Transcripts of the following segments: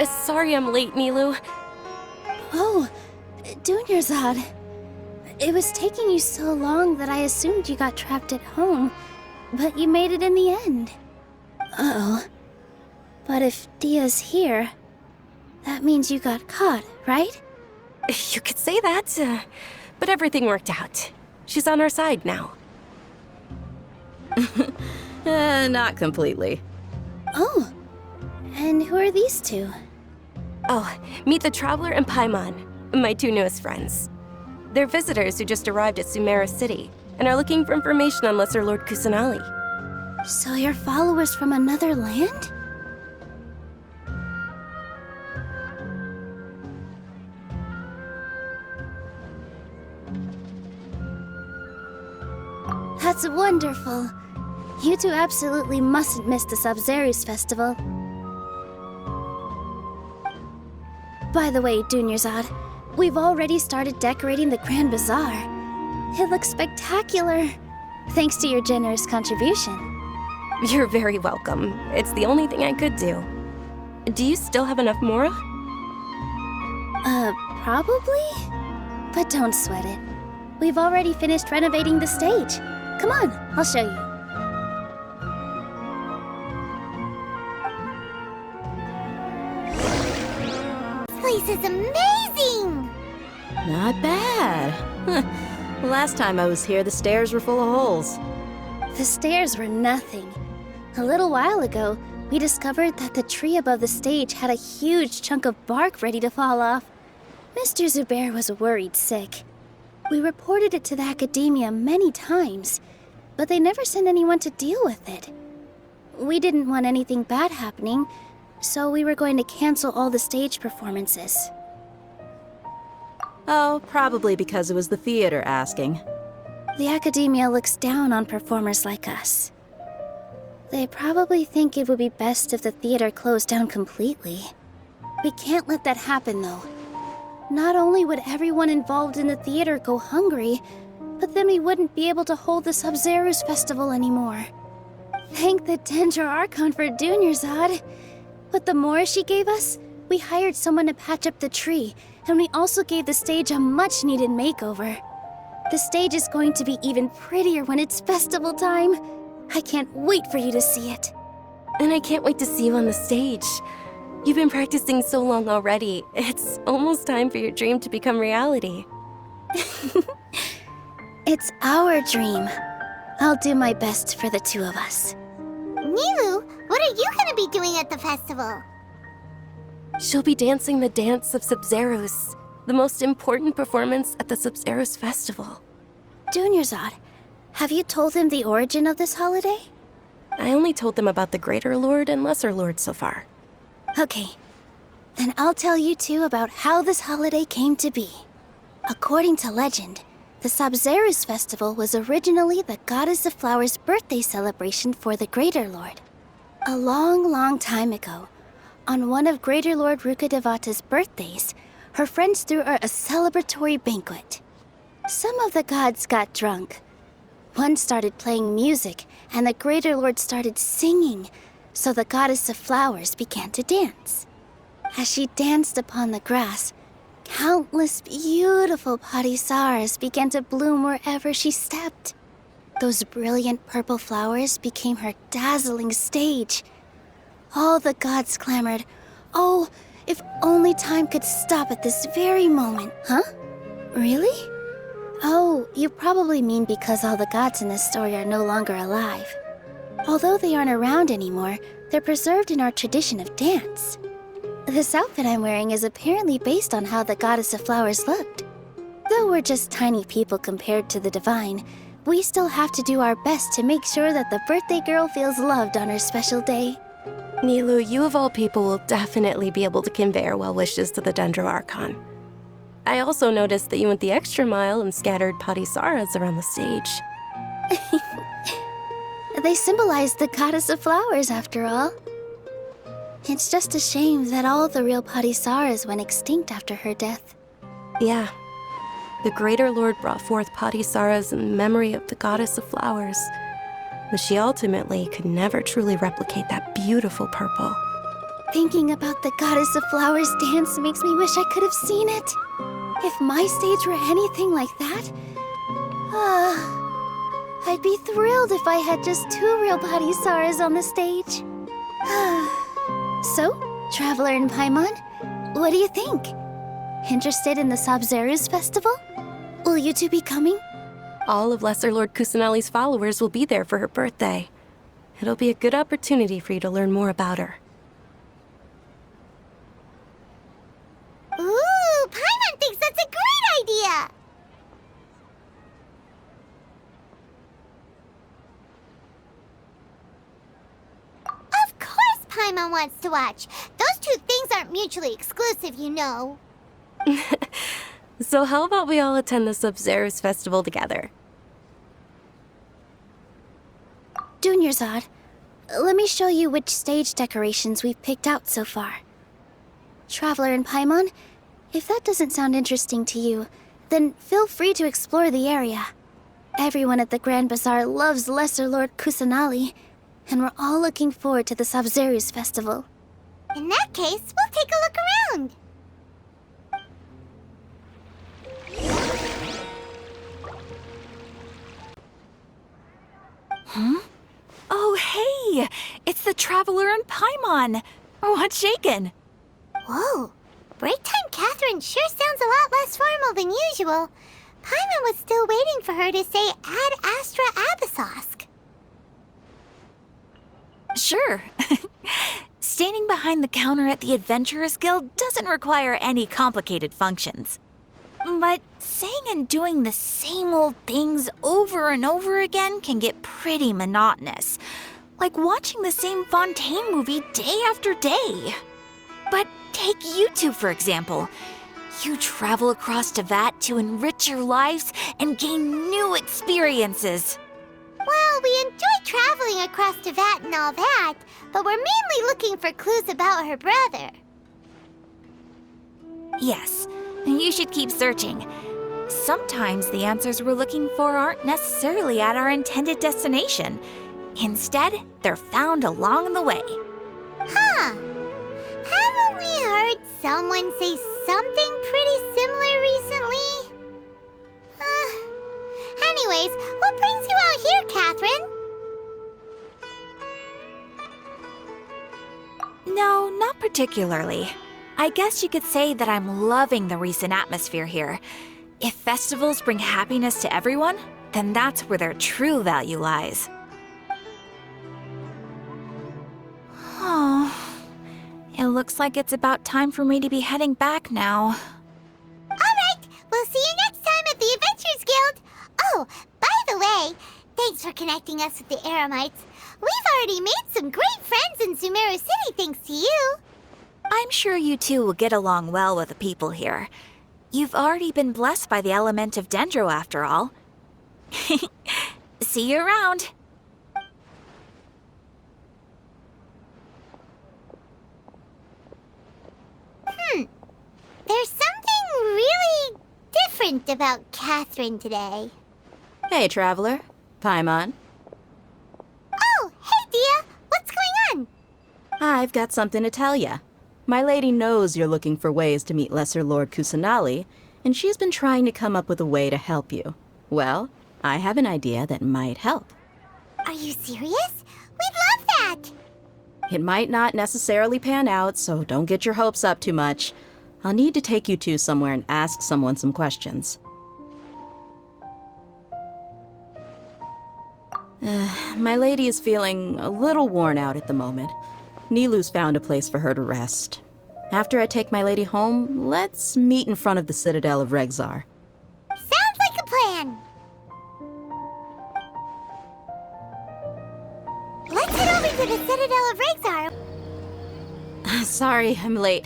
Sorry I'm late, Nilu. Oh, Dunyarzad. It was taking you so long that I assumed you got trapped at home, but you made it in the end. Uh-oh. But if Dia's here, that means you got caught, right? You could say that, but everything worked out. She's on our side now. Not completely. Oh, and who are these two? Oh, meet the Traveler and Paimon, my two newest friends. They're visitors who just arrived at Sumeru City and are looking for information on Lesser Lord Kusanali. So you're followers from another land? That's wonderful. You two absolutely mustn't miss the Sub-Zerus festival. By the way, Dunyarzad, we've already started decorating the Grand Bazaar. It looks spectacular, thanks to your generous contribution. You're very welcome. It's the only thing I could do. Do you still have enough Mora? Probably? But don't sweat it. We've already finished renovating the stage. Come on, I'll show you. This place is amazing! Not bad. Last time I was here, the stairs were full of holes. The stairs were nothing. A little while ago, we discovered that the tree above the stage had a huge chunk of bark ready to fall off. Mr. Zubair was worried sick. We reported it to the academia many times, but they never sent anyone to deal with it. We didn't want anything bad happening, so we were going to cancel all the stage performances. Oh, probably because it was the theater asking. The academia looks down on performers like us. They probably think it would be best if the theater closed down completely. We can't let that happen, though. Not only would everyone involved in the theater go hungry, but then we wouldn't be able to hold the Sub-Zerus festival anymore. Thank the Dendro Archon for Dunyarzad. With the Mora she gave us, we hired someone to patch up the tree, and we also gave the stage a much-needed makeover. The stage is going to be even prettier when it's festival time. I can't wait for you to see it. And I can't wait to see you on the stage. You've been practicing so long already. It's almost time for your dream to become reality. It's our dream. I'll do my best for the two of us. Nilu, what are you gonna be doing at the festival? She'll be dancing the dance of Sub-Zerus, the most important performance at the Sub-Zerus festival. Dunyarzad, have you told him the origin of this holiday? I only told them about the Greater Lord and Lesser Lord so far. Okay, then I'll tell you two about how this holiday came to be. According to legend, the Sub-Zerus festival was originally the Goddess of Flowers' birthday celebration for the Greater Lord. A long, long time ago, on one of Greater Lord Rukkhadevata's birthdays, her friends threw her a celebratory banquet. Some of the gods got drunk. One started playing music, and the Greater Lord started singing, so the Goddess of Flowers began to dance. As she danced upon the grass, countless beautiful padisaras began to bloom wherever she stepped. Those brilliant purple flowers became her dazzling stage. All the gods clamored, "Oh, if only time could stop at this very moment." Huh? Really? Oh, you probably mean because all the gods in this story are no longer alive. Although they aren't around anymore, they're preserved in our tradition of dance. This outfit I'm wearing is apparently based on how the Goddess of Flowers looked. Though we're just tiny people compared to the divine, we still have to do our best to make sure that the birthday girl feels loved on her special day. Nilu, you of all people will definitely be able to convey our well wishes to the Dendro Archon. I also noticed that you went the extra mile and scattered padisaras around the stage. They symbolize the Goddess of Flowers, after all. It's just a shame that all the real padisaras went extinct after her death. Yeah. The Greater Lord brought forth padisaras in memory of the Goddess of Flowers, but she ultimately could never truly replicate that beautiful purple. Thinking about the Goddess of Flowers dance makes me wish I could have seen it. If my stage were anything like that, I'd be thrilled if I had just 2 real Padisaras on the stage. So, Traveler and Paimon, what do you think? Interested in the Sabzeruz festival? Will you two be coming? All of Lesser Lord Kusanali's followers will be there for her birthday. It'll be a good opportunity for you to learn more about her. Ooh, Paimon thinks that's a great idea! Of course Paimon wants to watch. Those two things aren't mutually exclusive, you know. So how about we all attend the Sabzeruz festival together? Dunyarzad, let me show you which stage decorations we've picked out so far. Traveler and Paimon, if that doesn't sound interesting to you, then feel free to explore the area. Everyone at the Grand Bazaar loves Lesser Lord Kusanali, and we're all looking forward to the Sabzeruz festival. In that case, we'll take a look around. Oh, hey! It's the Traveler and Paimon! What's shaken? Whoa, break time Catherine sure sounds a lot less formal than usual. Paimon was still waiting for her to say Ad Astra Abyssosque. Sure. Standing behind the counter at the Adventurers Guild doesn't require any complicated functions. But saying and doing the same old things over and over again can get pretty monotonous. Like watching the same Fontaine movie day after day. But take you two, for example. You travel across Teyvat to enrich your lives and gain new experiences. Well, we enjoy traveling across Teyvat and all that, but we're mainly looking for clues about her brother. Yes, you should keep searching. Sometimes the answers we're looking for aren't necessarily at our intended destination. Instead, they're found along the way. Huh. Haven't we heard someone say something pretty similar recently? Anyways, what brings you out here, Catherine? No, not particularly. I guess you could say that I'm loving the recent atmosphere here. If festivals bring happiness to everyone, then that's where their true value lies. Oh, it looks like it's about time for me to be heading back now. Alright, we'll see you next time at the Adventurers Guild. Oh, by the way, thanks for connecting us with the Eremites. We've already made some great friends in Sumeru City thanks to you. I'm sure you two will get along well with the people here. You've already been blessed by the element of Dendro after all. See you around. There's something really different about Catherine today. Hey, Traveler. Paimon. Oh, hey, Dia! What's going on? I've got something to tell ya. My lady knows you're looking for ways to meet Lesser Lord Kusanali, and she's been trying to come up with a way to help you. Well, I have an idea that might help. Are you serious? We'd love that! It might not necessarily pan out, so don't get your hopes up too much. I'll need to take you two somewhere and ask someone some questions. My lady is feeling a little worn out at the moment. Nilu's found a place for her to rest. After I take my lady home, let's meet in front of the Citadel of Regzar. Sounds like a plan! Let's head over to the Citadel of Regzar. Sorry, I'm late.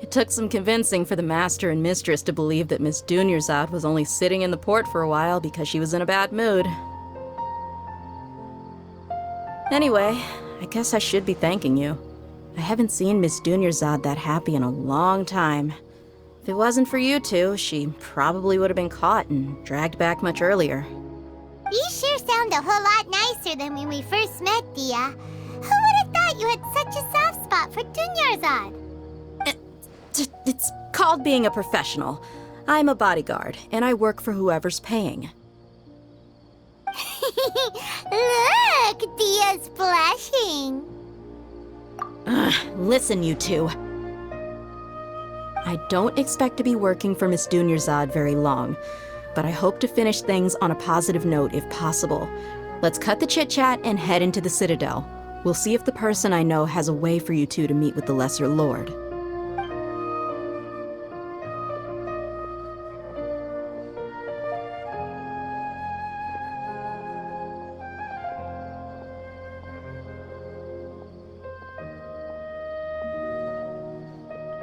It took some convincing for the master and mistress to believe that Miss Dunyarzad was only sitting in the port for a while because she was in a bad mood. Anyway, I guess I should be thanking you. I haven't seen Miss Dunyarzad that happy in a long time. If it wasn't for you two, she probably would have been caught and dragged back much earlier. You sure sound a whole lot nicer than when we first met, Dia. Who would have thought forgot you had such a soft spot for Dunyarzad. It's called being a professional. I'm a bodyguard, and I work for whoever's paying. Look, Dia's blushing. Listen, you two. I don't expect to be working for Miss Dunyarzad very long, but I hope to finish things on a positive note if possible. Let's cut the chit-chat and head into the Citadel. We'll see if the person I know has a way for you two to meet with the Lesser Lord.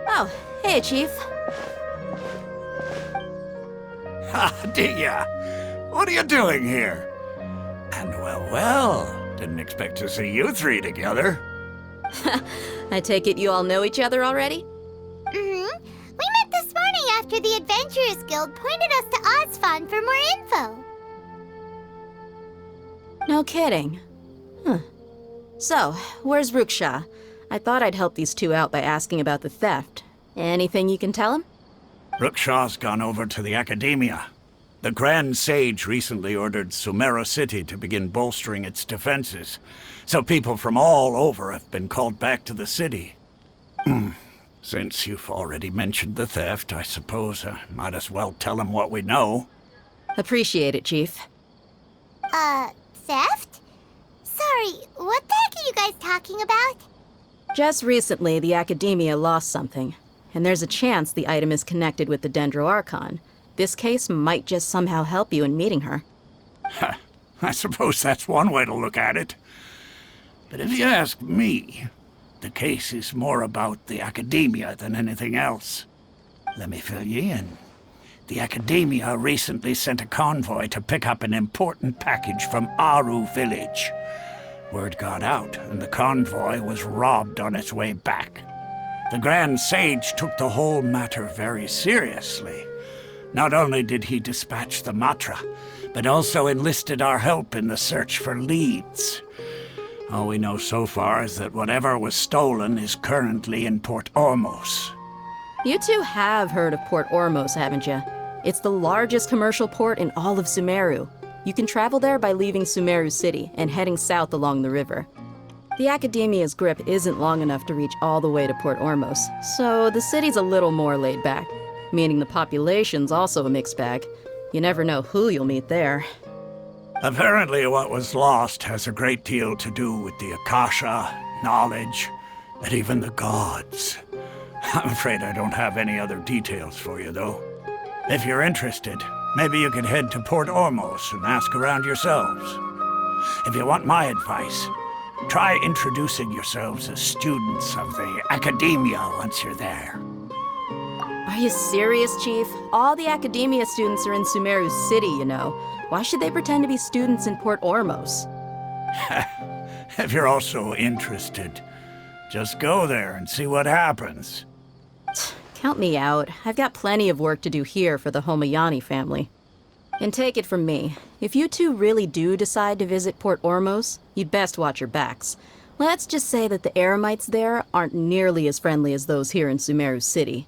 Oh, hey, Chief. Ha, Dia! What are you doing here? And well, didn't expect to see you three together. I take it you all know each other already? Mm-hmm. We met this morning after the Adventurers Guild pointed us to Ozfon for more info. No kidding. Huh. So, where's Ruksha? I thought I'd help these two out by asking about the theft. Anything you can tell him? Rukshaw's gone over to the Academia. The Grand Sage recently ordered Sumeru City to begin bolstering its defenses, so people from all over have been called back to the city. Since you've already mentioned the theft, I suppose I might as well tell him what we know. Appreciate it, Chief. Theft? Sorry, what the heck are you guys talking about? Just recently, the Academia lost something, and there's a chance the item is connected with the Dendro Archon. This case might just somehow help you in meeting her. I suppose that's one way to look at it. But if you ask me, the case is more about the Academia than anything else. Let me fill you in. The Academia recently sent a convoy to pick up an important package from Aru village. Word got out, and the convoy was robbed on its way back. The Grand Sage took the whole matter very seriously. Not only did he dispatch the Matra, but also enlisted our help in the search for leads. All we know so far is that whatever was stolen is currently in Port Ormos. You two have heard of Port Ormos, haven't you? It's the largest commercial port in all of Sumeru. You can travel there by leaving Sumeru City and heading south along the river. The Academia's grip isn't long enough to reach all the way to Port Ormos, so the city's a little more laid back, meaning the population's also a mixed bag. You never know who you'll meet there. Apparently what was lost has a great deal to do with the Akasha, knowledge, and even the gods. I'm afraid I don't have any other details for you, though. If you're interested, maybe you could head to Port Ormos and ask around yourselves. If you want my advice, try introducing yourselves as students of the Academia once you're there. Are you serious, Chief? All the Academia students are in Sumeru City, you know. Why should they pretend to be students in Port Ormos? If you're also interested, just go there and see what happens. Count me out. I've got plenty of work to do here for the Homayani family. And take it from me, if you two really do decide to visit Port Ormos, you'd best watch your backs. Let's just say that the Eremites there aren't nearly as friendly as those here in Sumeru City.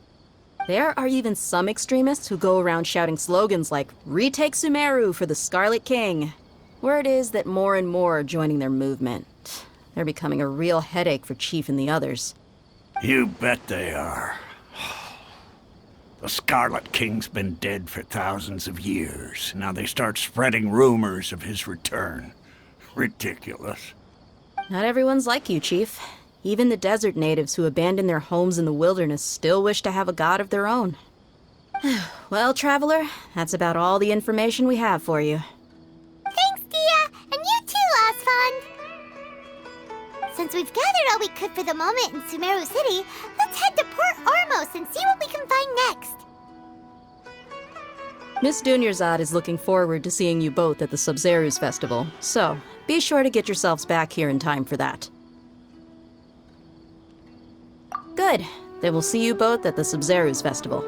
There are even some extremists who go around shouting slogans like, "Retake Sumeru for the Scarlet King." Word is that more and more are joining their movement. They're becoming a real headache for Chief and the others. You bet they are. The Scarlet King's been dead for thousands of years. Now they start spreading rumors of his return. Ridiculous. Not everyone's like you, Chief. Even the desert natives who abandoned their homes in the wilderness still wish to have a god of their own. Well, Traveler, that's about all the information we have for you. Thanks, Dia, and you too, Osfond. Since we've gathered all we could for the moment in Sumeru City, let's head to Port Ormos and see what we can find next. Miss Dunyarzad is looking forward to seeing you both at the Sub-Zeru's festival, so be sure to get yourselves back here in time for that. Good. Then we'll see you both at the Sub-Zeru's festival.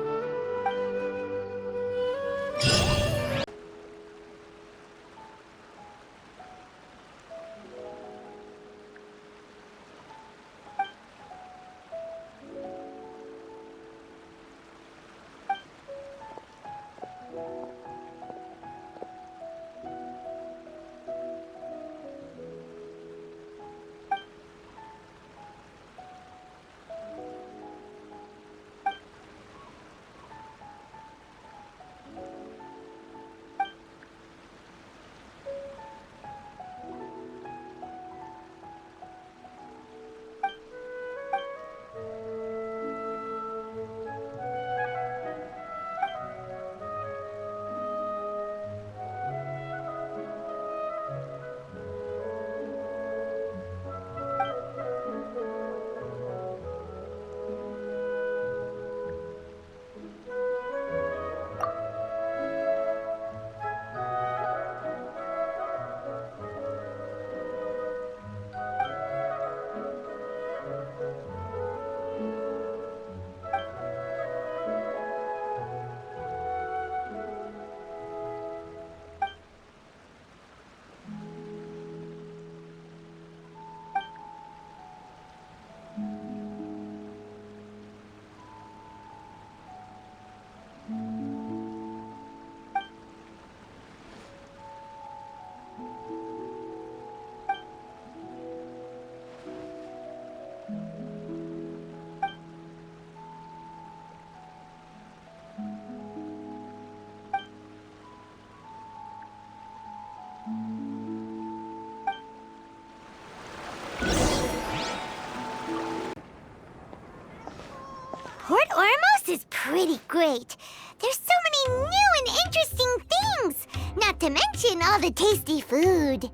pretty great. There's so many new and interesting things, not to mention all the tasty food.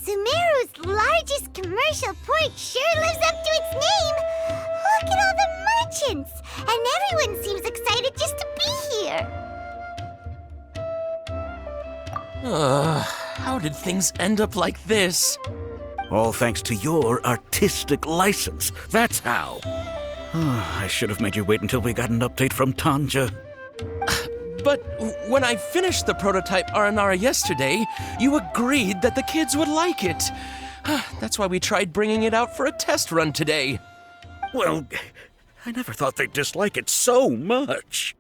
Sumeru's largest commercial port sure lives up to its name. Look at all the merchants, and everyone seems excited just to be here. How did things end up like this? All thanks to your artistic license. That's how. I should have made you wait until we got an update from Tanja. But when I finished the prototype Aranara yesterday, you agreed that the kids would like it. That's why we tried bringing it out for a test run today. Well, I never thought they'd dislike it so much.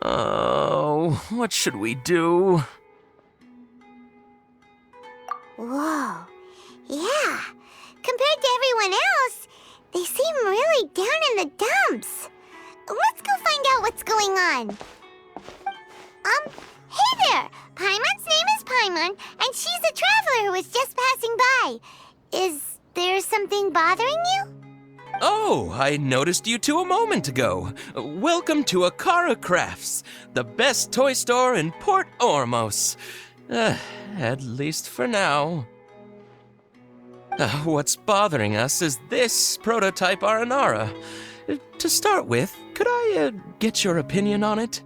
Oh, what should we do? Whoa. Yeah. Compared to everyone else, they seem really down in the dumps. Let's go find out what's going on. Hey there! Paimon's name is Paimon, and she's a traveler who was just passing by. Is there something bothering you? Oh, I noticed you two a moment ago. Welcome to Akara Crafts, the best toy store in Port Ormos. At least for now. What's bothering us is this prototype Aranara. To start with, could I get your opinion on it?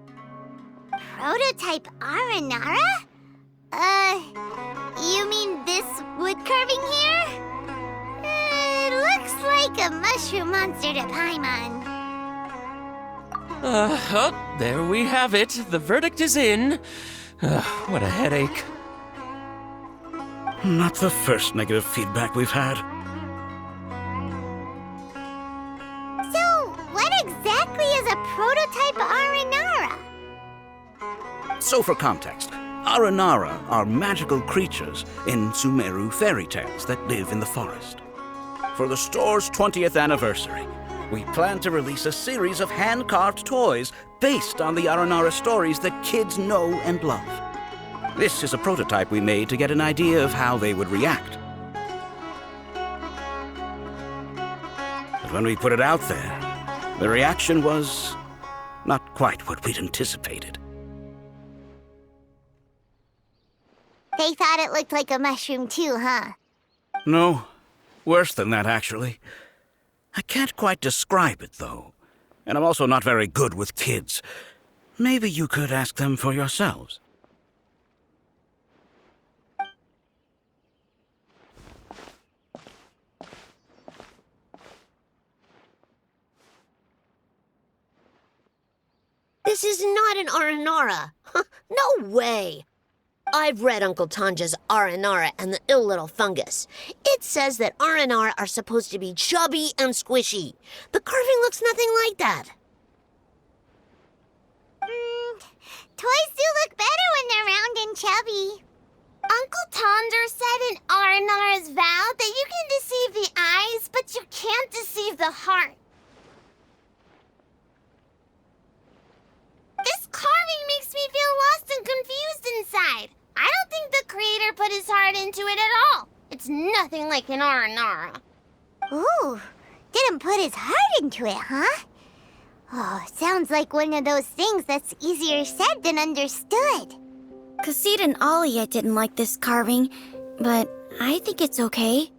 Prototype Aranara? You mean this wood carving here? It looks like a mushroom monster to Paimon. There we have it. The verdict is in. What a headache. Not the first negative feedback we've had. So, what exactly is a prototype Aranara? So for context, Aranara are magical creatures in Sumeru fairy tales that live in the forest. For the store's 20th anniversary, we plan to release a series of hand-carved toys based on the Aranara stories that kids know and love. This is a prototype we made to get an idea of how they would react. But when we put it out there, the reaction was not quite what we'd anticipated. They thought it looked like a mushroom too, huh? No, worse than that, actually. I can't quite describe it, though. And I'm also not very good with kids. Maybe you could ask them for yourselves. This is not an Aranara. No way. I've read Uncle Tanja's Aranara and the Ill Little Fungus. It says that Aranara are supposed to be chubby and squishy. The carving looks nothing like that. Toys do look better when they're round and chubby. Uncle Tonder said in Aranara's vow that you can deceive the eyes, but you can't deceive the heart. This carving makes me feel lost and confused inside. I don't think the creator put his heart into it at all. It's nothing like an Aranara. Ooh, didn't put his heart into it, huh? Oh, sounds like one of those things that's easier said than understood. Kassid and Alia didn't like this carving, but I think it's okay.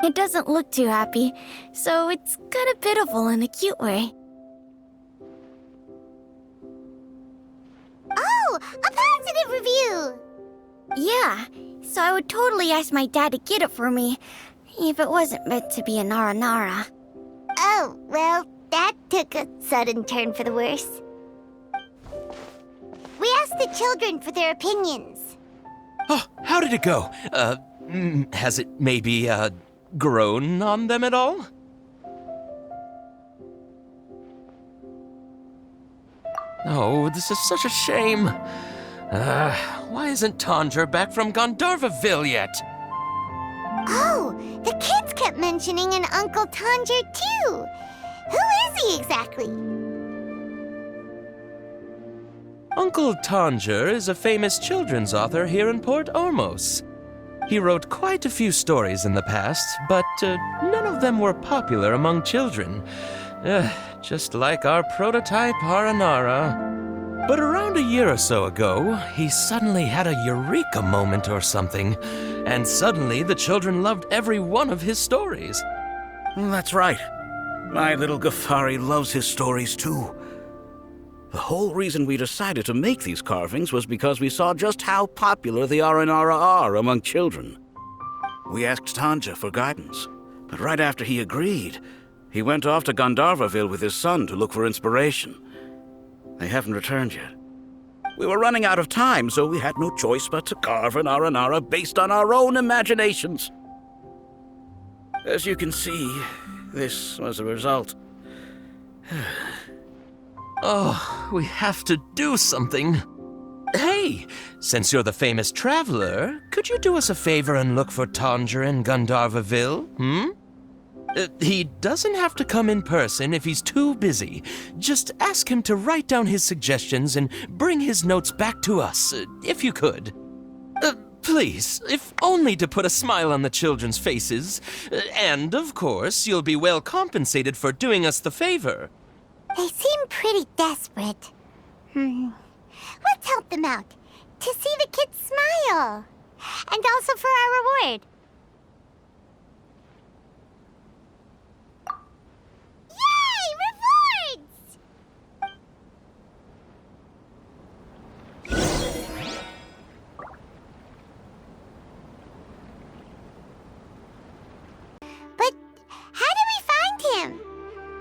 It doesn't look too happy, so it's kind of pitiful in a cute way. Oh, a positive review! Yeah, so I would totally ask my dad to get it for me, if it wasn't meant to be an Aranara. Oh, well, that took a sudden turn for the worse. We asked the children for their opinions. Oh, how did it go? Has it maybe, grown on them at all? Oh, this is such a shame. Why isn't Tondra back from Gondarvaville yet? Oh, the kids kept mentioning an Uncle Tondra too. Who is he exactly? Uncle Tondra is a famous children's author here in Port Ormos. He wrote quite a few stories in the past, but none of them were popular among children. Just like our prototype Aranara. But around a year or so ago, he suddenly had a eureka moment or something, and suddenly the children loved every one of his stories. That's right. My little Ghaffari loves his stories too. The whole reason we decided to make these carvings was because we saw just how popular the Aranara are among children. We asked Tanja for guidance, but right after he agreed, he went off to Gandharvaville with his son to look for inspiration. They haven't returned yet. We were running out of time, so we had no choice but to carve an Aranara based on our own imaginations. As you can see, this was the result. Oh, we have to do something. Hey, since you're the famous traveler, could you do us a favor and look for Tanger in Gandharvaville, he doesn't have to come in person if he's too busy. Just ask him to write down his suggestions and bring his notes back to us, if you could. Please, if only to put a smile on the children's faces. And, of course, you'll be well compensated for doing us the favor. They seem pretty desperate. Let's help them out. To see the kids smile. And also for our reward. Yay! Rewards! But how do we find him?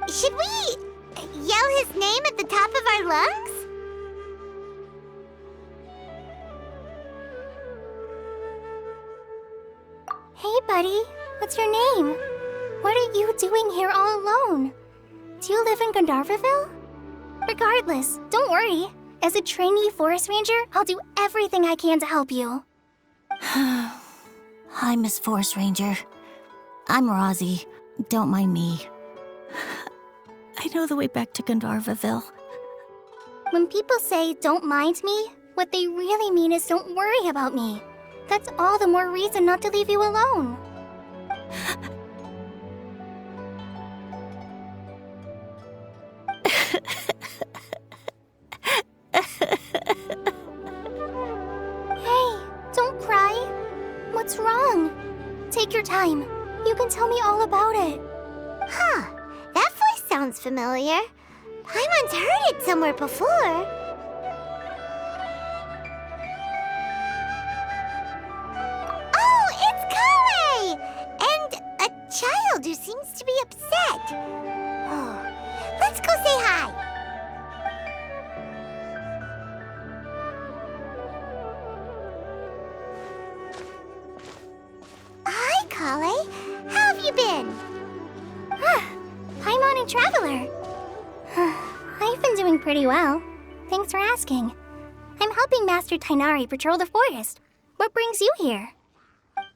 Should we yell his name at the top of our lungs? Hey, buddy. What's your name? What are you doing here all alone? Do you live in Gandharvaville? Regardless, don't worry. As a trainee forest ranger, I'll do everything I can to help you. Hi, Miss Forest Ranger. I'm Rozzy. Don't mind me. I know the way back to Gandharvaville. When people say, don't mind me, what they really mean is don't worry about me. That's all the more reason not to leave you alone. Hey, don't cry. What's wrong? Take your time. You can tell me all about it. Huh. That voice sounds familiar. Paimon's heard it somewhere before. Oh, it's Kale! And a child who seems to be upset. Oh, let's go say hi. Hi, Kale. How have you been? Paimon and Traveler. I've been doing pretty well. Thanks for asking. I'm helping Master Tainari patrol the forest. What brings you here?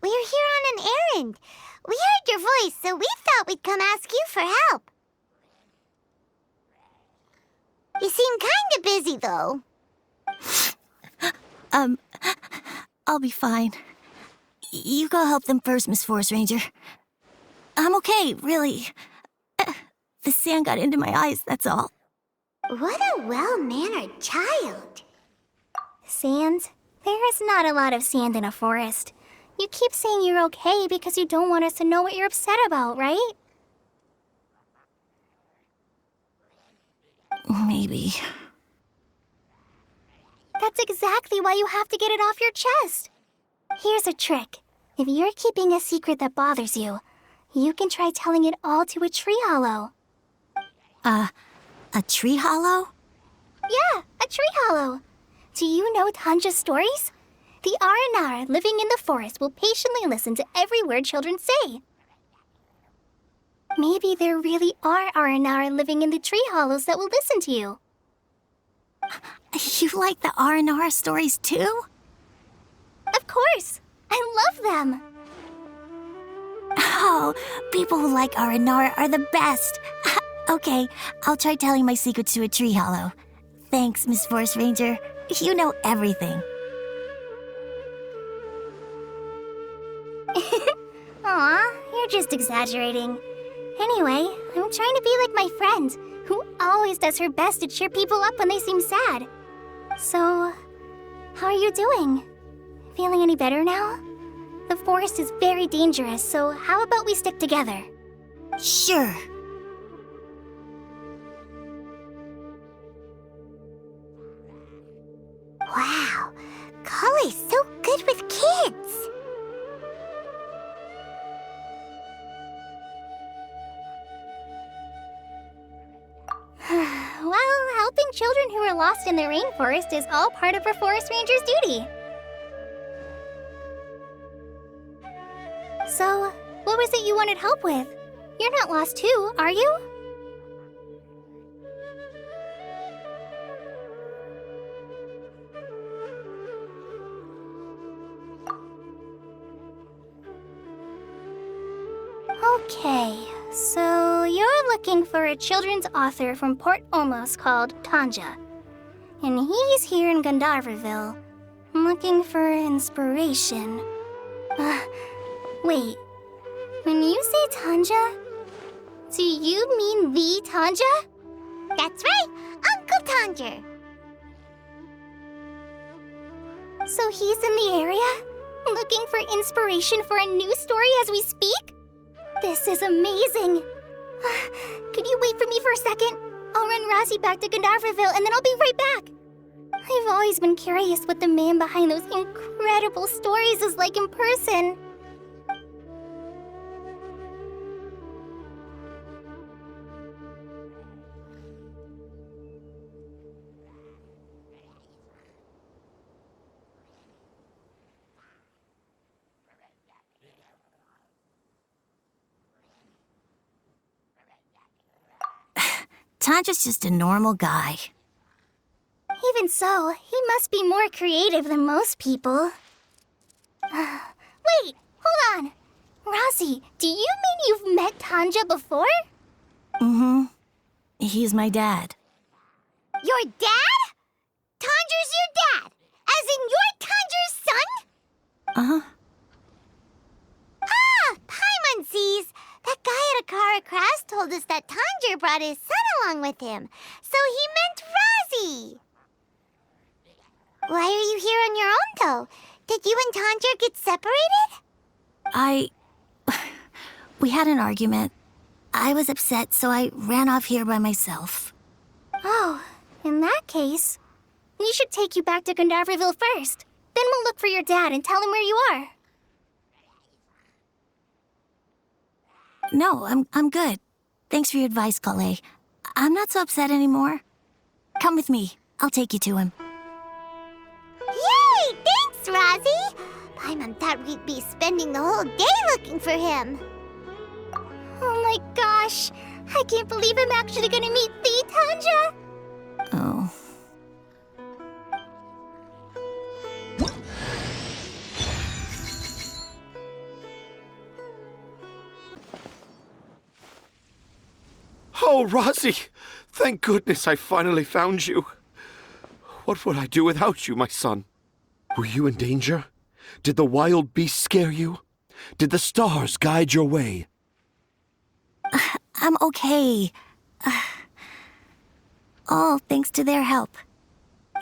We're here on an errand. We heard your voice, so we thought we'd come ask you for help. You seem kind of busy, though. I'll be fine. You go help them first, Miss Forest Ranger. I'm okay, really. The sand got into my eyes, that's all. What a well-mannered child. Sand? There is not a lot of sand in a forest. You keep saying you're okay because you don't want us to know what you're upset about, right? Maybe. That's exactly why you have to get it off your chest. Here's a trick. If you're keeping a secret that bothers you, you can try telling it all to a tree hollow. A tree hollow? Yeah, a tree hollow. Do you know Tanja's stories? The Aranara living in the forest will patiently listen to every word children say. Maybe there really are Aranara living in the tree hollows that will listen to you. You like the Aranara stories too? Of course! I love them! Oh, people who like Aranara are the best. Okay, I'll try telling my secrets to a tree hollow. Thanks, Miss Forest Ranger. You know everything. just exaggerating. Anyway, I'm trying to be like my friend, who always does her best to cheer people up when they seem sad. So, how are you doing? Feeling any better now? The forest is very dangerous, so how about we stick together? Sure. Wow, Kale's so good with kids. Well, helping children who are lost in the rainforest is all part of a forest ranger's duty. So, what was it you wanted help with? You're not lost too, are you? Okay, so you're looking for a children's author from Port Ormos called Tanja. And he's here in Gandharvaville, looking for inspiration. Wait, when you say Tanja, do you mean the Tanja? That's right, Uncle Tanger. So he's in the area, looking for inspiration for a new story as we speak? This is amazing. Could you wait for me for a second? I'll run Razi back to Gandharvaville and then I'll be right back. I've always been curious what the man behind those incredible stories is like in person. Tanja's just a normal guy. Even so, he must be more creative than most people. Wait, hold on. Razi, do you mean you've met Tanja before? Mm-hmm. He's my dad. Your dad? Tanger's your dad? As in you're Tanger's son? Uh-huh. Ah, Paimon sees. That guy at Akara Crafts told us that Tanger brought his son along with him. So he meant Razi. Why are you here on your own, though? Did you and Tanger get separated? We had an argument. I was upset, so I ran off here by myself. Oh, in that case, we should take you back to Gandharvaville first. Then we'll look for your dad and tell him where you are. No, I'm good. Thanks for your advice, Kale. I'm not so upset anymore. Come with me. I'll take you to him. Yay! Thanks, Razi! Paimon thought we'd be spending the whole day looking for him. Oh my gosh! I can't believe I'm actually gonna meet the Tanja! Oh. Oh, Razi! Thank goodness I finally found you. What would I do without you, my son? Were you in danger? Did the wild beasts scare you? Did the stars guide your way? I'm okay. All thanks to their help.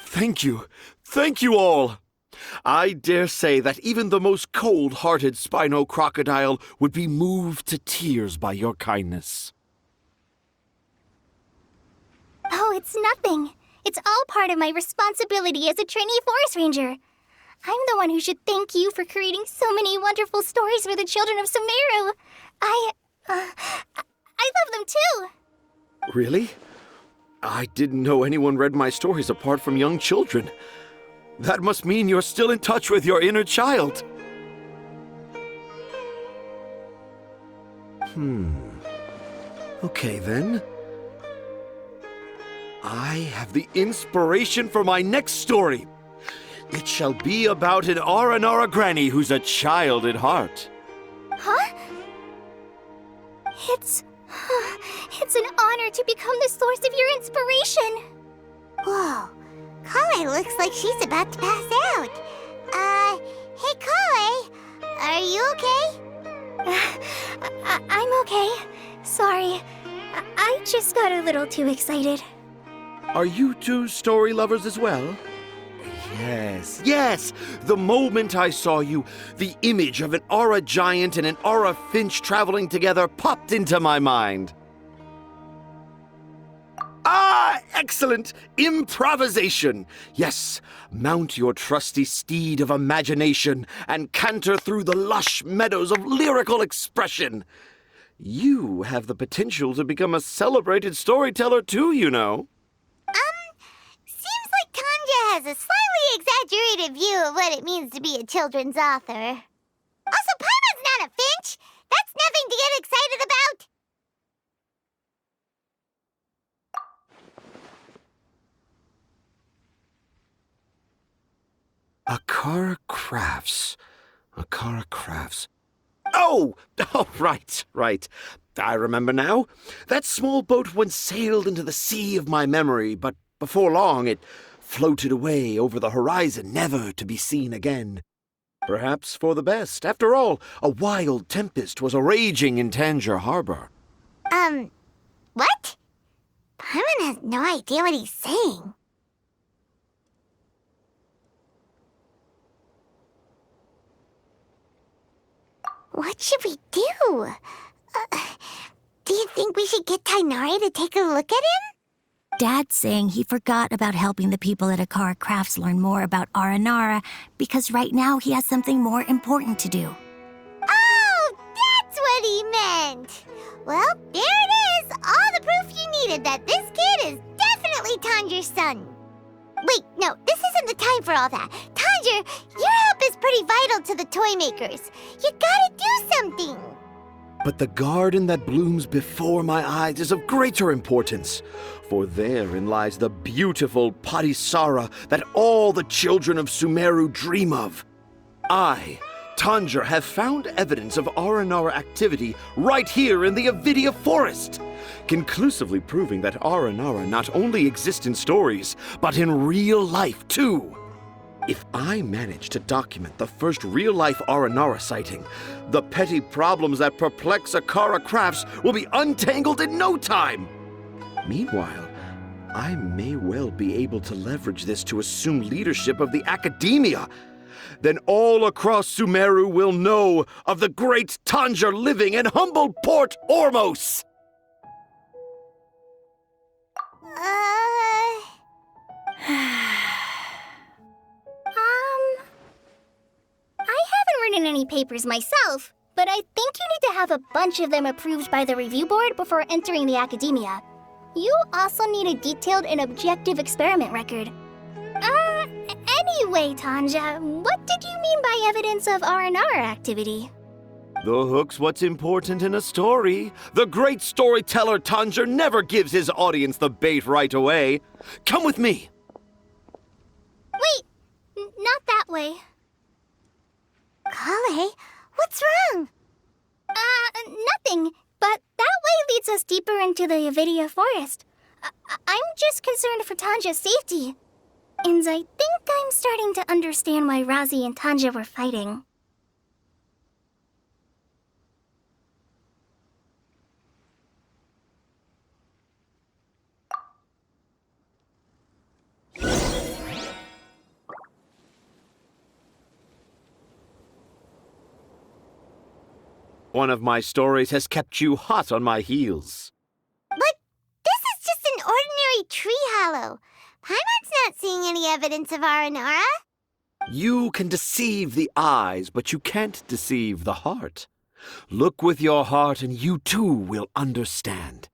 Thank you. Thank you all. I dare say that even the most cold-hearted Spino crocodile would be moved to tears by your kindness. Oh, it's nothing. It's all part of my responsibility as a trainee forest ranger. I'm the one who should thank you for creating so many wonderful stories for the children of Sumeru. I love them too. Really? I didn't know anyone read my stories apart from young children. That must mean you're still in touch with your inner child. Okay, then. I have the inspiration for my next story. It shall be about an Aranara granny who's a child at heart. Huh? It's an honor to become the source of your inspiration. Whoa, Kale looks like she's about to pass out. Hey Kale, are you okay? I'm okay. Sorry. I just got a little too excited. Are you two story lovers as well? Yes. The moment I saw you, the image of an aura giant and an aura finch traveling together popped into my mind. Ah, excellent! Improvisation! Yes, mount your trusty steed of imagination and canter through the lush meadows of lyrical expression. You have the potential to become a celebrated storyteller too, you know. Seems like Tanja has a slightly exaggerated view of what it means to be a children's author. Also, Paimon's not a finch! That's nothing to get excited about! Akara Crafts. Akara Crafts. Oh, right. I remember now. That small boat once sailed into the sea of my memory, but before long it floated away over the horizon, never to be seen again. Perhaps for the best. After all, a wild tempest was raging in Tangier Harbor. What? Paimon has no idea what he's saying. What should we do? Do you think we should get Tainari to take a look at him? Dad's saying he forgot about helping the people at Akara Crafts learn more about Aranara because right now he has something more important to do. Oh, that's what he meant! Well, there it is! All the proof you needed that this kid is definitely Tanjir's son. Wait, no, this isn't the time for all that. Tanjir, your help is pretty vital to the toy makers. You gotta do something! But the garden that blooms before my eyes is of greater importance, for therein lies the beautiful Padisara that all the children of Sumeru dream of. I, Tanjir, have found evidence of Aranara activity right here in the Avidia Forest, conclusively proving that Aranara not only exists in stories, but in real life too. If I manage to document the first real-life Aranara sighting, the petty problems that perplex Akara Crafts will be untangled in no time. Meanwhile, I may well be able to leverage this to assume leadership of the academia. Then all across Sumeru will know of the great Tanjir living in humble Port Ormos. I haven't written any papers myself, but I think you need to have a bunch of them approved by the review board before entering the academia. You also need a detailed and objective experiment record. Anyway, Tanja, what did you mean by evidence of R&R activity? The hook's what's important in a story. The great storyteller Tanjir never gives his audience the bait right away. Come with me. Wait, not that way. Kale, what's wrong? Nothing. But that way leads us deeper into the Avidia Forest. I'm just concerned for Tanja's safety. And I think I'm starting to understand why Razi and Tanja were fighting. One of my stories has kept you hot on my heels. But this is just an ordinary tree hollow. Paimon's not seeing any evidence of Aranara. You can deceive the eyes, but you can't deceive the heart. Look with your heart and you too will understand.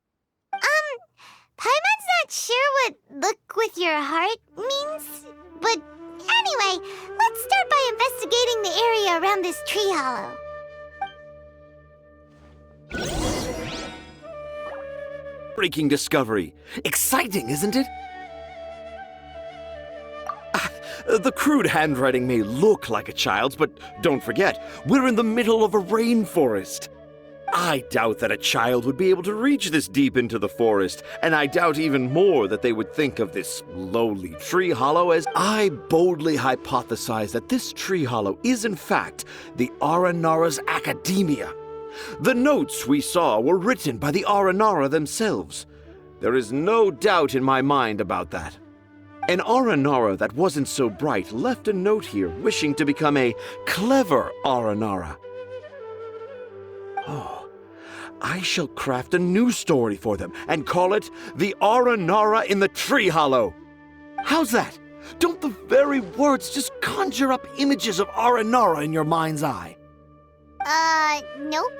Paimon's not sure what look with your heart means. But anyway, let's start by investigating the area around this tree hollow. Breaking discovery. Exciting, isn't it? The crude handwriting may look like a child's, but don't forget, we're in the middle of a rainforest. I doubt that a child would be able to reach this deep into the forest, and I doubt even more that they would think of this lowly tree hollow as I boldly hypothesize that this tree hollow is in fact the Aranara's academia. The notes we saw were written by the Aranara themselves. There is no doubt in my mind about that. An Aranara that wasn't so bright left a note here wishing to become a clever Aranara. Oh, I shall craft a new story for them and call it The Aranara in the Tree Hollow. How's that? Don't the very words just conjure up images of Aranara in your mind's eye? Nope.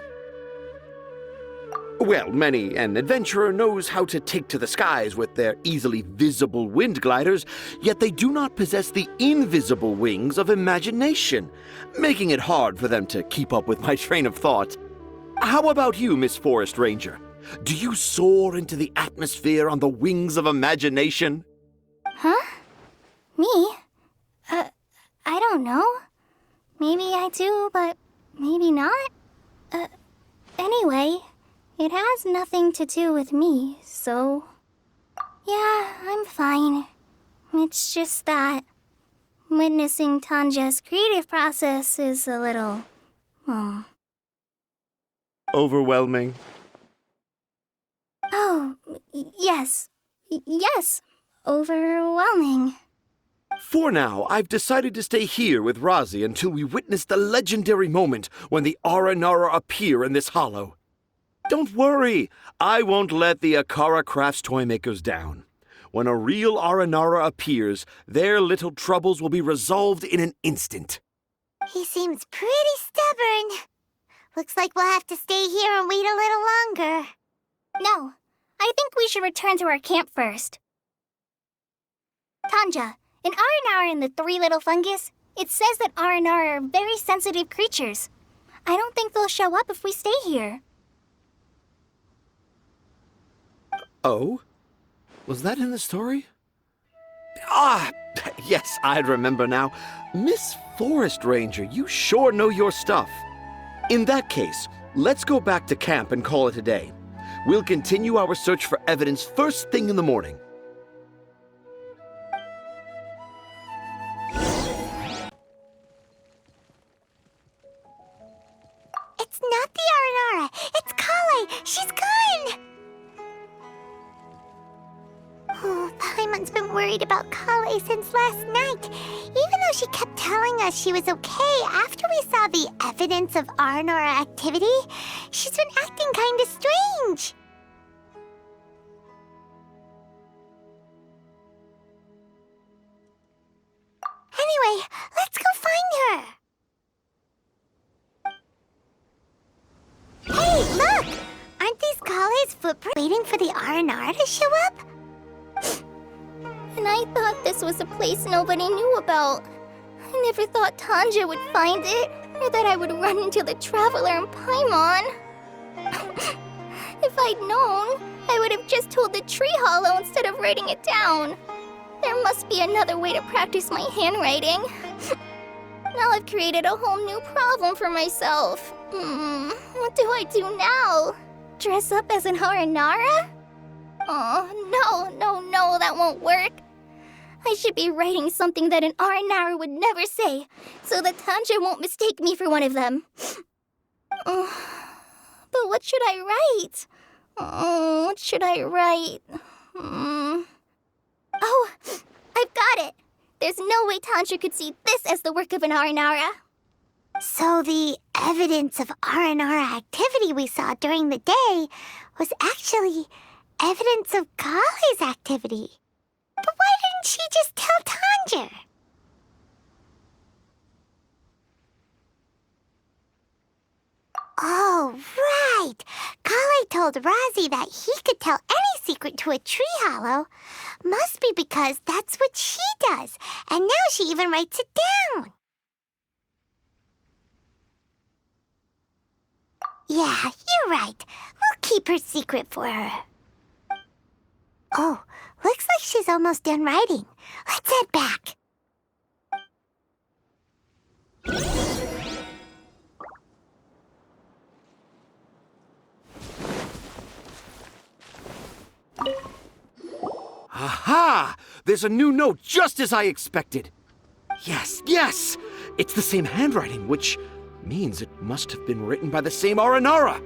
Well, many an adventurer knows how to take to the skies with their easily visible wind gliders, yet they do not possess the invisible wings of imagination, making it hard for them to keep up with my train of thought. How about you, Miss Forest Ranger? Do you soar into the atmosphere on the wings of imagination? Huh? Me? I don't know. Maybe I do, but maybe not. Anyway, it has nothing to do with me, so... Yeah, I'm fine. It's just that witnessing Tanja's creative process is a little... Overwhelming. Oh, yes. Yes. Overwhelming. For now, I've decided to stay here with Razi until we witness the legendary moment when the Aranara appear in this hollow. Don't worry, I won't let the Akara Crafts toymakers down. When a real Aranara appears, their little troubles will be resolved in an instant. He seems pretty stubborn. Looks like we'll have to stay here and wait a little longer. No, I think we should return to our camp first. Tanja, in Aranara and the Three Little Fungus, it says that Aranara are very sensitive creatures. I don't think they'll show up if we stay here. Oh? Was that in the story? Ah, yes, I remember now. Miss Forest Ranger, you sure know your stuff. In that case, let's go back to camp and call it a day. We'll continue our search for evidence first thing in the morning. It's not the Aranara. It's Kale. She's gone. Oh, Paimon's been worried about Kale since last night. Even though she kept telling us she was okay after we saw the evidence of Aranara activity, she's been acting kind of strange. Anyway, let's go find her. Hey, look! Aren't these Kale's footprints waiting for the Aranara to show up? And I thought this was a place nobody knew about. I never thought Tanja would find it, or that I would run into the Traveler in Paimon. If I'd known, I would have just told the Tree Hollow instead of writing it down. There must be another way to practice my handwriting. Now I've created a whole new problem for myself. What do I do now? Dress up as an Aranara? Oh, no, that won't work. I should be writing something that an Aranara would never say, so that Tanja won't mistake me for one of them. But what should I write? What should I write? Oh, I've got it! There's no way Tanja could see this as the work of an Aranara. So the evidence of Aranara activity we saw during the day was actually evidence of Kale's activity. But why didn't she just tell Tanja? Oh, right! Kale told Razi that he could tell any secret to a tree hollow. Must be because that's what she does, and now she even writes it down. Yeah, you're right. We'll keep her secret for her. Oh, looks like she's almost done writing. Let's head back. Aha! There's a new note just as I expected. Yes! It's the same handwriting, which means it must have been written by the same Aranara.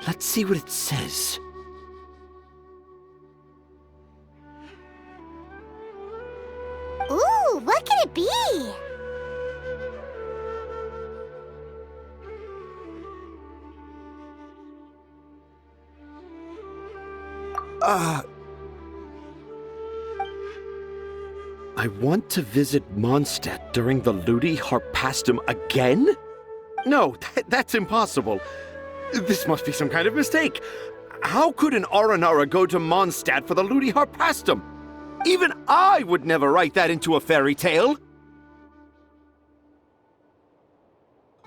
Let's see what it says. Ooh, what could it be? I want to visit Mondstadt during the Ludi Harpastum again? No, that's impossible. This must be some kind of mistake. How could an Aranara go to Mondstadt for the Ludi Harpastum? Even I would never write that into a fairy tale.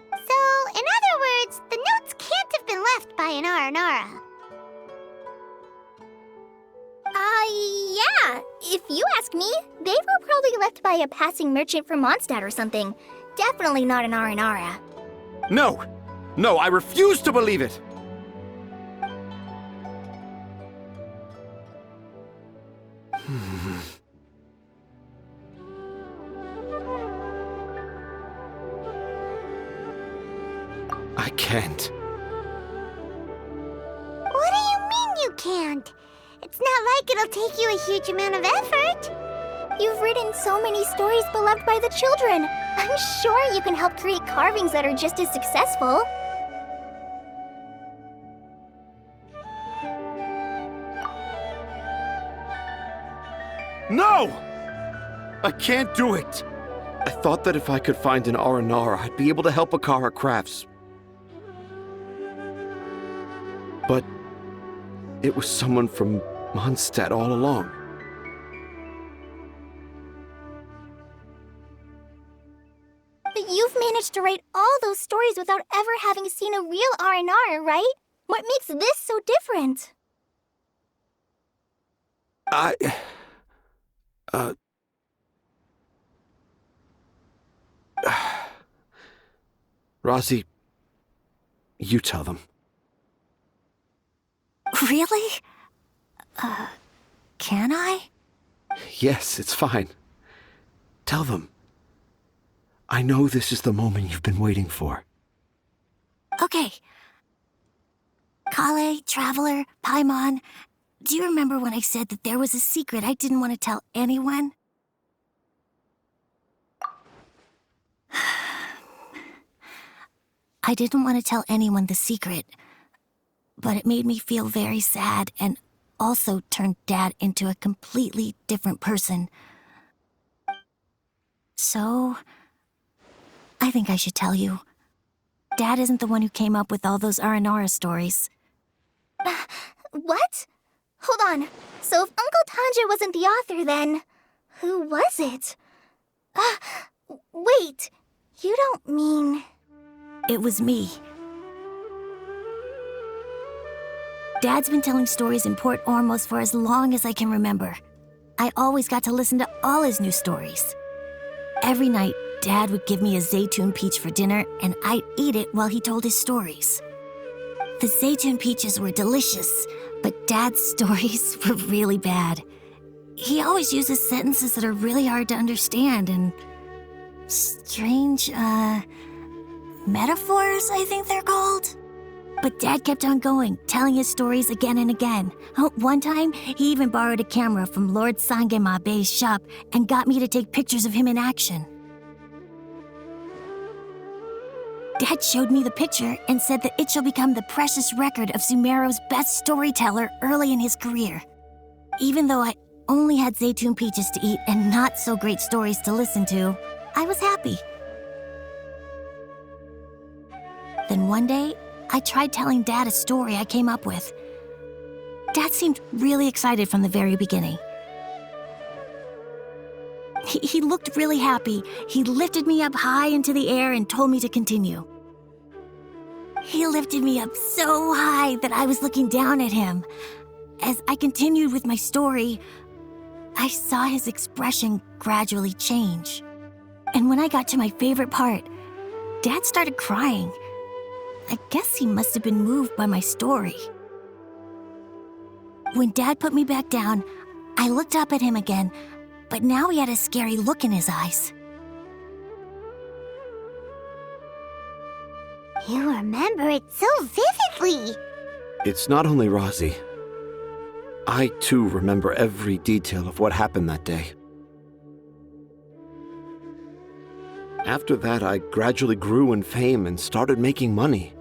So, in other words, the notes can't have been left by an Aranara. Yeah. If you ask me, they were probably left by a passing merchant from Mondstadt or something. Definitely not an Aranara. No, I refuse to believe it. I can't. What do you mean you can't? It's not like it'll take you a huge amount of effort. You've written so many stories beloved by the children. I'm sure you can help create carvings that are just as successful. No! I can't do it. I thought that if I could find an Aranara, I'd be able to help Akara Crafts. But it was someone from Mondstadt all along. But you've managed to write all those stories without ever having seen a real Aranara, right? What makes this so different? Rosie, you tell them. Really? Can I? Yes, it's fine. Tell them. I know this is the moment you've been waiting for. Okay. Kale, Traveler, Paimon, do you remember when I said that there was a secret I didn't want to tell anyone? I didn't want to tell anyone the secret, but it made me feel very sad and also turned Dad into a completely different person. So, I think I should tell you. Dad isn't the one who came up with all those Aranara stories. What? Hold on. So if Uncle Tanja wasn't the author, then who was it? Wait. You don't mean... It was me. Dad's been telling stories in Port Ormos for as long as I can remember. I always got to listen to all his new stories. Every night, Dad would give me a Zaytun peach for dinner, and I'd eat it while he told his stories. The Zaytun peaches were delicious, but Dad's stories were really bad. He always uses sentences that are really hard to understand and strange, metaphors, I think they're called. But Dad kept on going, telling his stories again and again. One time, he even borrowed a camera from Lord Sangema Bey's shop and got me to take pictures of him in action. Dad showed me the picture and said that it shall become the precious record of Sumeru's best storyteller early in his career. Even though I only had Zaytun peaches to eat and not so great stories to listen to, I was happy. Then one day, I tried telling Dad a story I came up with. Dad seemed really excited from the very beginning. He looked really happy. He lifted me up high into the air and told me to continue. He lifted me up so high that I was looking down at him. As I continued with my story, I saw his expression gradually change. And when I got to my favorite part, Dad started crying. I guess he must have been moved by my story. When Dad put me back down, I looked up at him again, but now he had a scary look in his eyes. You remember it so vividly. It's not only Rosie. I, too, remember every detail of what happened that day. After that, I gradually grew in fame and started making money.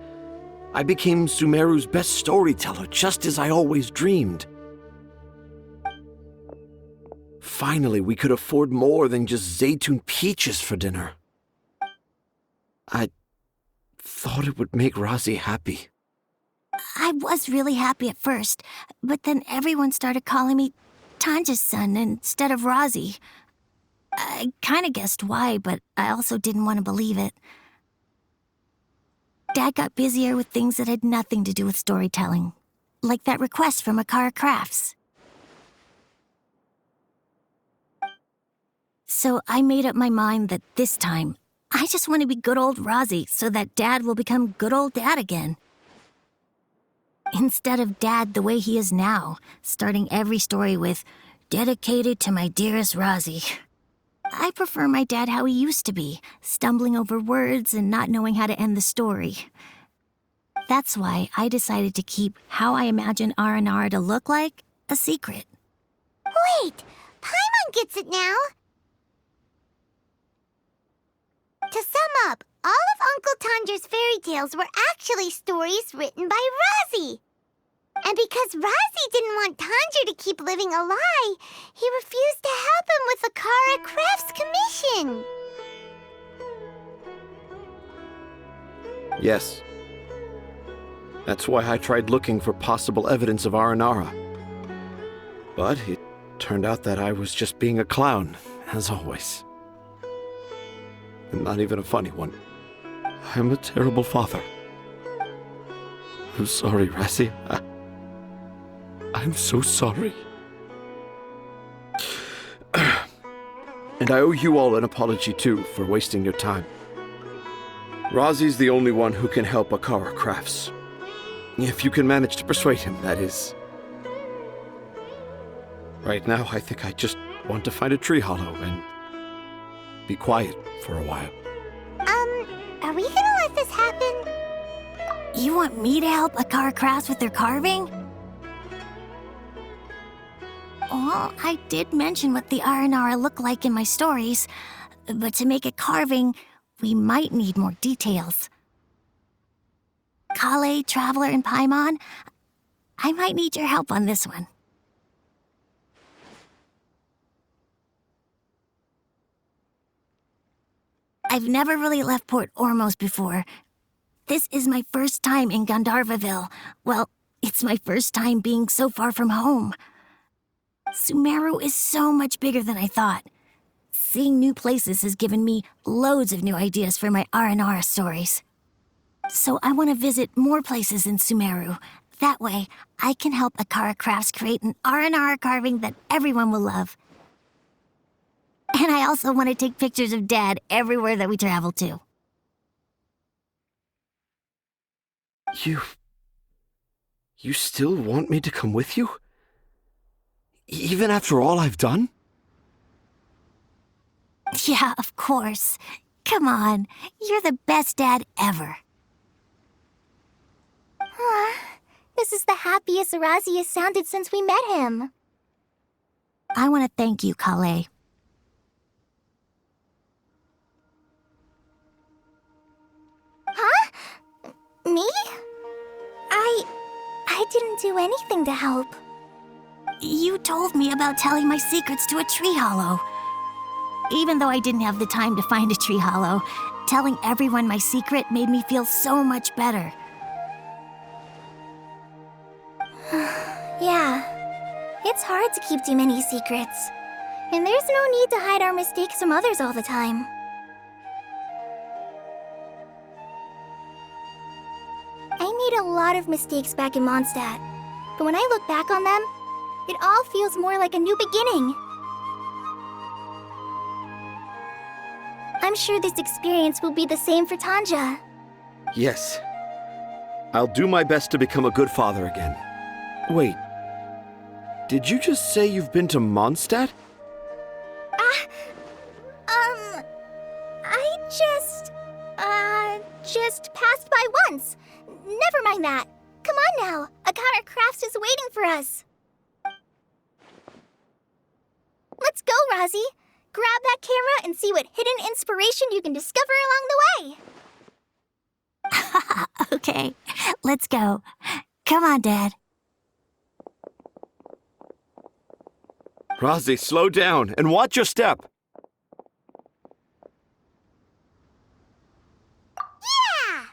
I became Sumeru's best storyteller, just as I always dreamed. Finally, we could afford more than just Zaytun peaches for dinner. I thought it would make Rosie happy. I was really happy at first, but then everyone started calling me Tanja's son instead of Rosie. I kinda guessed why, but I also didn't want to believe it. Dad got busier with things that had nothing to do with storytelling, like that request from Akara Crafts. So I made up my mind that this time, I just want to be good old Rosie so that Dad will become good old Dad again. Instead of Dad the way he is now, starting every story with, "Dedicated to my dearest Rosie." I prefer my dad how he used to be, stumbling over words and not knowing how to end the story. That's why I decided to keep how I imagine Aranara to look like a secret. Wait, Paimon gets it now. To sum up, all of Uncle Tandra's fairy tales were actually stories written by Rosie. And because Rosie didn't want Tandra to keep living a lie, he refused to help him with the Akara Crafts commission. Yes. That's why I tried looking for possible evidence of Aranara. But it turned out that I was just being a clown, as always. And not even a funny one. I'm a terrible father. I'm sorry, Rosie. I'm so sorry. And I owe you all an apology, too, for wasting your time. Rosie's the only one who can help Akara Crafts. If you can manage to persuade him, that is. Right now, I think I just want to find a tree hollow and be quiet for a while. Are we gonna let this happen? You want me to help Akara Crafts with their carving? Well, I did mention what the Aranara look like in my stories, but to make a carving, we might need more details. Kale, Traveler, and Paimon, I might need your help on this one. I've never really left Port Ormos before. This is my first time in Gandharvaville. Well, it's my first time being so far from home. Sumeru is so much bigger than I thought. Seeing new places has given me loads of new ideas for my Aranara stories. So I want to visit more places in Sumeru. That way, I can help Akara Crafts create an Aranara carving that everyone will love. And I also want to take pictures of Dad everywhere that we travel to. You still want me to come with you? Even after all I've done? Yeah, of course. Come on, you're the best dad ever. This is the happiest Arazi has sounded since we met him. I want to thank you, Kale. Huh? Me? I didn't do anything to help. You told me about telling my secrets to a tree hollow. Even though I didn't have the time to find a tree hollow, telling everyone my secret made me feel so much better. Yeah. It's hard to keep too many secrets. And there's no need to hide our mistakes from others all the time. I made a lot of mistakes back in Mondstadt. But when I look back on them, it all feels more like a new beginning. I'm sure this experience will be the same for Tanja. Yes. I'll do my best to become a good father again. Wait. Did you just say you've been to Mondstadt? I just passed by once. Never mind that. Come on now. Akara Crafts is waiting for us. Let's go, Rozzy. Grab that camera and see what hidden inspiration you can discover along the way. Okay, let's go. Come on, Dad. Rozzy, slow down and watch your step. Yeah!